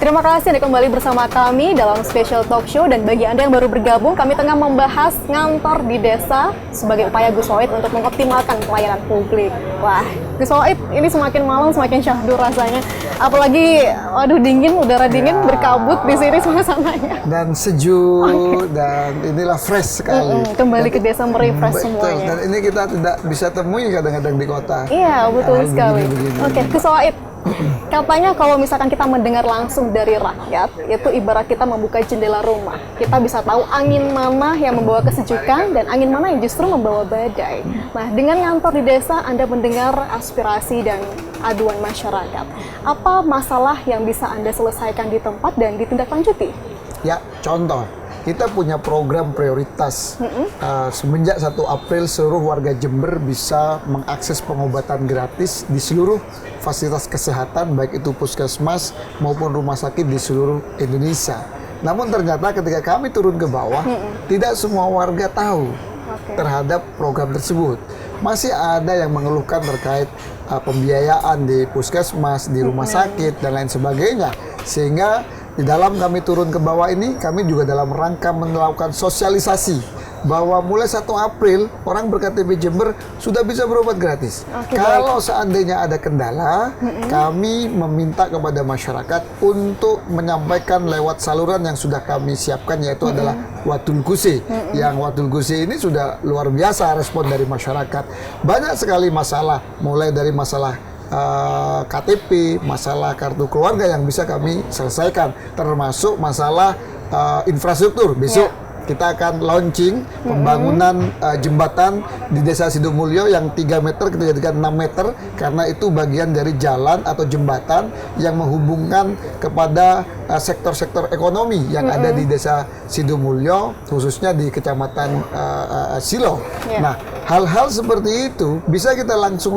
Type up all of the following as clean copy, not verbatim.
Terima kasih Anda kembali bersama kami dalam special talk show, dan bagi Anda yang baru bergabung, kami tengah membahas ngantor di desa sebagai upaya Gus Wahid untuk mengoptimalkan pelayanan publik. Wah, Gus Wahid ini semakin malam semakin syahdu rasanya. Apalagi, waduh dingin, udara dingin berkabut di sini suasananya. Dan sejuk, dan inilah fresh sekali. Kembali ke desa merefresh semuanya. Dan ini kita tidak bisa temui kadang-kadang di kota. Iya, betul sekali. Begini. Oke, Gus Wahid. Katanya kalau misalkan kita mendengar langsung dari rakyat, itu ibarat kita membuka jendela rumah. Kita bisa tahu angin mana yang membawa kesejukan dan angin mana yang justru membawa badai. Nah, dengan ngantor di desa, Anda mendengar aspirasi dan aduan masyarakat. Apa masalah yang bisa Anda selesaikan di tempat dan ditindaklanjuti? Ya, contoh. Kita punya program prioritas. Semenjak 1 April seluruh warga Jember bisa mengakses pengobatan gratis di seluruh fasilitas kesehatan, baik itu puskesmas maupun rumah sakit di seluruh Indonesia. Namun ternyata ketika kami turun ke bawah, tidak semua warga tahu terhadap program tersebut. Masih ada yang mengeluhkan terkait pembiayaan di puskesmas, di rumah sakit, dan lain sebagainya. Sehingga di dalam kami turun ke bawah ini, kami juga dalam rangka melakukan sosialisasi bahwa mulai 1 April orang berKTP Jember sudah bisa berobat gratis. Kalau seandainya ada kendala, kami meminta kepada masyarakat untuk menyampaikan lewat saluran yang sudah kami siapkan, yaitu adalah Wadul Guse. Yang Wadul Guse ini sudah luar biasa respon dari masyarakat. Banyak sekali masalah, mulai dari masalah KTP, masalah kartu keluarga yang bisa kami selesaikan, termasuk masalah infrastruktur. Besok kita akan launching pembangunan jembatan di Desa Sidomulyo yang 3 meter kita jadikan 6 meter, karena itu bagian dari jalan atau jembatan yang menghubungkan kepada sektor-sektor ekonomi yang ada di Desa Sidomulyo, khususnya di Kecamatan Silo. Nah, hal-hal seperti itu bisa kita langsung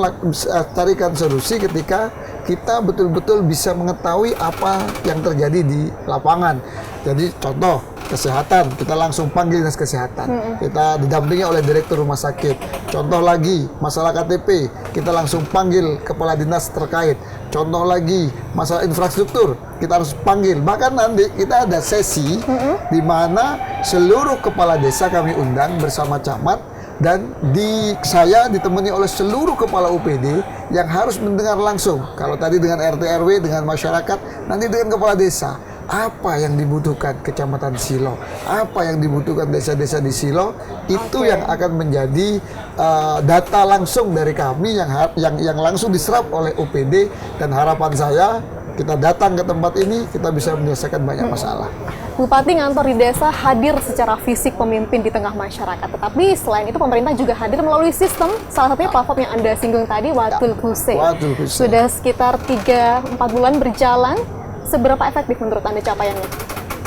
carikan solusi ketika kita betul-betul bisa mengetahui apa yang terjadi di lapangan. Jadi contoh kesehatan, kita langsung panggil dinas kesehatan. Kita didampingi oleh direktur rumah sakit. Contoh lagi masalah KTP, kita langsung panggil kepala dinas terkait. Contoh lagi masalah infrastruktur, kita harus panggil. Bahkan nanti kita ada sesi di mana seluruh kepala desa kami undang bersama camat, dan saya ditemani oleh seluruh kepala UPD yang harus mendengar langsung. Kalau tadi dengan RT RW, dengan masyarakat, nanti dengan kepala desa. Apa yang dibutuhkan Kecamatan Silo, apa yang dibutuhkan desa-desa di Silo, itu yang akan menjadi data langsung dari kami yang langsung diserap oleh UPD. Dan harapan saya, kita datang ke tempat ini, kita bisa menyelesaikan banyak masalah. Bupati ngantor di desa hadir secara fisik pemimpin di tengah masyarakat. Tetapi selain itu pemerintah juga hadir melalui sistem, salah satunya platform yang Anda singgung tadi, Wadul Guse. Sudah sekitar 3-4 bulan berjalan. Seberapa efektif menurut Anda capaiannya?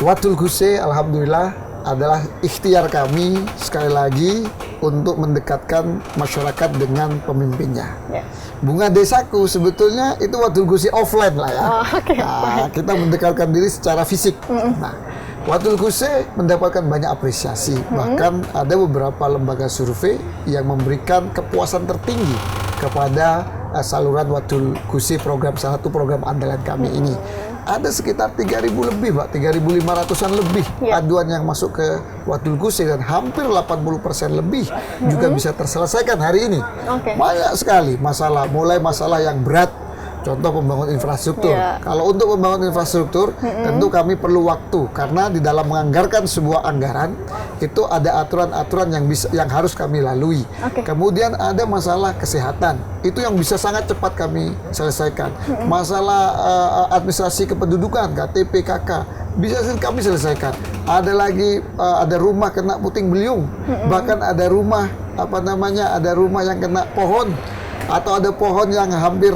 Wadul Guse, alhamdulillah, adalah ikhtiar kami sekali lagi untuk mendekatkan masyarakat dengan pemimpinnya. Bunga Desaku sebetulnya itu Wadul Guse offline lah ya. Kita mendekatkan diri secara fisik. Nah, Wadul Guse mendapatkan banyak apresiasi. Bahkan ada beberapa lembaga survei yang memberikan kepuasan tertinggi kepada saluran Wadul Guse, salah satu program andalan kami ini. Ada sekitar 3.000 lebih, Pak, 3.500-an lebih aduan yang masuk ke Wadul Guse, dan hampir 80% lebih juga bisa terselesaikan hari ini. Banyak sekali masalah, mulai masalah yang berat, contoh pembangunan infrastruktur. Kalau untuk membangun infrastruktur, tentu kami perlu waktu, karena di dalam menganggarkan sebuah anggaran itu ada aturan-aturan yang harus kami lalui. Kemudian ada masalah kesehatan, itu yang bisa sangat cepat kami selesaikan. Masalah administrasi kependudukan, KTP, KK, bisa kami selesaikan. Ada lagi ada rumah kena puting beliung, bahkan ada rumah ada rumah yang kena pohon, atau ada pohon yang hampir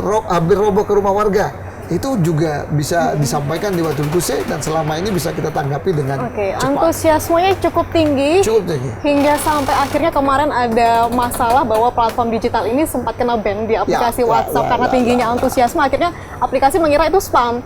roboh ke rumah warga. Itu juga bisa disampaikan di Wadul Guse, dan selama ini bisa kita tanggapi dengan cepat. Antusiasmenya cukup tinggi. Hingga sampai akhirnya kemarin ada masalah bahwa platform digital ini sempat kena ban di aplikasi WhatsApp karena tingginya antusiasme. Akhirnya aplikasi mengira itu spam.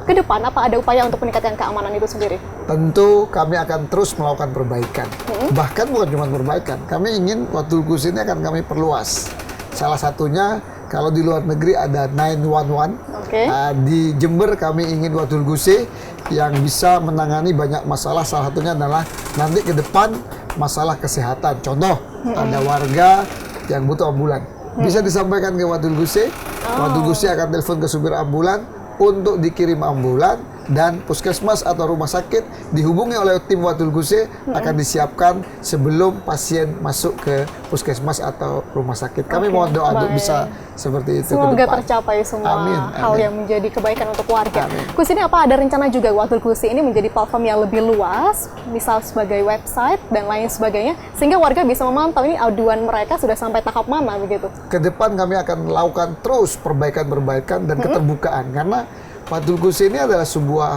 Ke depan apa ada upaya untuk meningkatkan keamanan itu sendiri? Tentu kami akan terus melakukan perbaikan. Bahkan bukan cuma perbaikan, kami ingin Wadul Guse ini akan kami perluas. Salah satunya Kalau di luar negeri ada 911. Oke. Di Jember kami ingin Wadul Guse yang bisa menangani banyak masalah. Salah satunya adalah nanti ke depan masalah kesehatan. Contoh, ada warga yang butuh ambulan. Bisa disampaikan ke Wadul Guse. Wadul Guse akan telepon ke supir ambulan untuk dikirim ambulan, dan puskesmas atau rumah sakit dihubungi oleh tim Wadul Guse akan disiapkan sebelum pasien masuk ke puskesmas atau rumah sakit. Kami mohon doa untuk bisa seperti itu. Semoga ke depan. tercapai semua Amin, hal amin. yang menjadi kebaikan untuk warga. Amin. Gus, ini apa ada rencana juga Wadul Guse ini menjadi platform yang lebih luas, misal sebagai website dan lain sebagainya, sehingga warga bisa memantau ini aduan mereka sudah sampai tahap mana begitu? Ke depan kami akan melakukan terus perbaikan-perbaikan dan keterbukaan, karena Wadul Guse ini adalah sebuah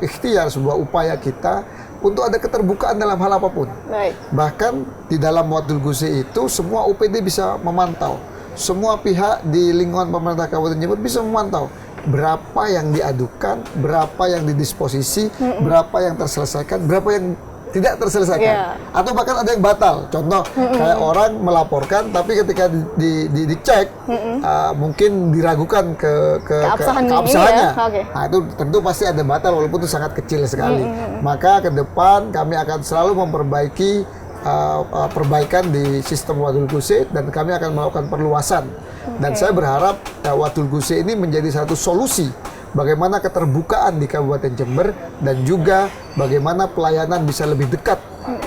ikhtiar, sebuah upaya kita untuk ada keterbukaan dalam hal apapun. Baik. Bahkan di dalam Wadul Guse itu semua UPD bisa memantau, semua pihak di lingkungan pemerintah Kabupaten Jember bisa memantau berapa yang diadukan, berapa yang didisposisi, berapa yang terselesaikan, berapa yang tidak terselesaikan, atau bahkan ada yang batal. Contoh kayak orang melaporkan tapi ketika dicek mungkin diragukan keabsahannya. Ya? Okay. Nah, itu tentu pasti ada batal walaupun itu sangat kecil sekali. Maka ke depan kami akan selalu memperbaiki perbaikan di sistem Wadul Guse, dan kami akan melakukan perluasan. Dan saya berharap Wadul Guse ini menjadi satu solusi bagaimana keterbukaan di Kabupaten Jember, dan juga bagaimana pelayanan bisa lebih dekat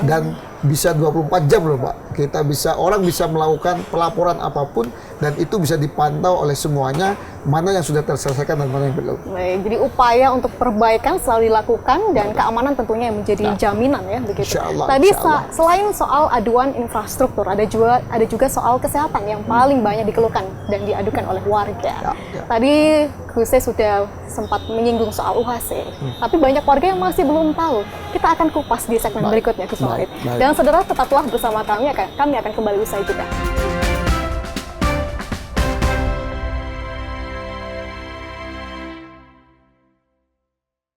dan bisa 24 jam loh Pak. Orang bisa melakukan pelaporan apapun dan itu bisa dipantau oleh semuanya, mana yang sudah terselesaikan dan mana yang belum. Baik, jadi upaya untuk perbaikan selalu dilakukan dan keamanan tentunya yang menjadi jaminan ya begitu. Insya Allah, Tadi insya Allah. selain soal aduan infrastruktur, ada juga soal kesehatan yang paling banyak dikeluhkan dan diadukan oleh warga. Ya. Tadi Guse sudah sempat menyinggung soal UHC, tapi banyak warga yang masih belum tahu. Kita akan kupas di segmen berikutnya Gus Walid. Baik. Dan saudara tetaplah bersama kami akan kembali usai jeda.